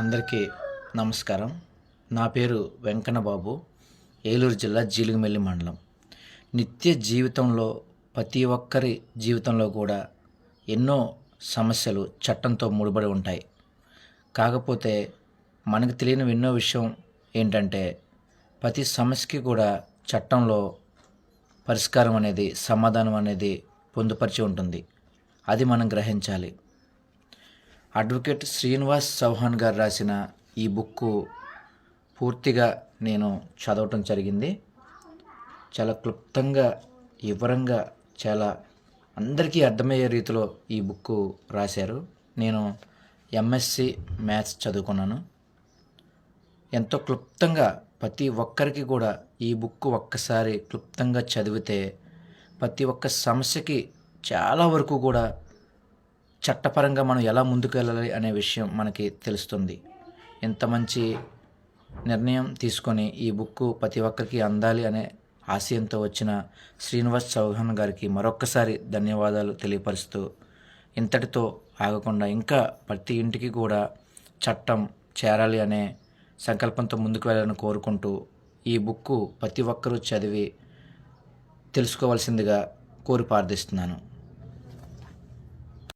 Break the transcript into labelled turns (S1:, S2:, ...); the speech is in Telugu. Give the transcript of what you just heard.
S1: అందరికీ నమస్కారం. నా పేరు వెంకన్నబాబు. ఏలూరు జిల్లా జీలుగుమిల్లి మండలం. నిత్య జీవితంలో ప్రతి ఒక్కరి జీవితంలో కూడా ఎన్నో సమస్యలు చట్టంతో ముడిపడి ఉంటాయి. కాకపోతే మనకు తెలియని ఎన్నో విషయం ఏంటంటే ప్రతి సమస్యకి కూడా చట్టంలో పరిష్కారం అనేది, సమాధానం అనేది పొందుపరిచి ఉంటుంది. అది మనం గ్రహించాలి. అడ్వకేట్ శ్రీనివాస్ చౌహాన్ గారు రాసిన ఈ బుక్కు పూర్తిగా నేను చదవటం జరిగింది. చాలా క్లుప్తంగా, వివరంగా, చాలా అందరికీ అర్థమయ్యే రీతిలో ఈ బుక్కు రాశారు. నేను ఎంఎస్సి మ్యాథ్స్ చదువుకున్నాను. ఎంతో క్లుప్తంగా ప్రతి ఒక్కరికి కూడా ఈ బుక్ ఒక్కసారి క్లుప్తంగా చదివితే ప్రతి ఒక్క సమస్యకి చాలా వరకు కూడా చట్టపరంగా మనం ఎలా ముందుకు వెళ్ళాలి అనే విషయం మనకి తెలుస్తుంది. ఇంత మంచి నిర్ణయం తీసుకొని ఈ బుక్ ప్రతి ఒక్కరికి అందాలి అనే ఆశయంతో వచ్చిన శ్రీనివాస్ చౌహాన్ గారికి మరొక్కసారి ధన్యవాదాలు తెలియపరుస్తూ, ఇంతటితో ఆగకుండా ఇంకా ప్రతి ఇంటికి కూడా చట్టం చేరాలి అనే సంకల్పంతో ముందుకు వెళ్ళాలని కోరుకుంటూ ఈ బుక్ ప్రతి ఒక్కరూ చదివి తెలుసుకోవాల్సిందిగా కోరి ప్రార్థిస్తున్నాను.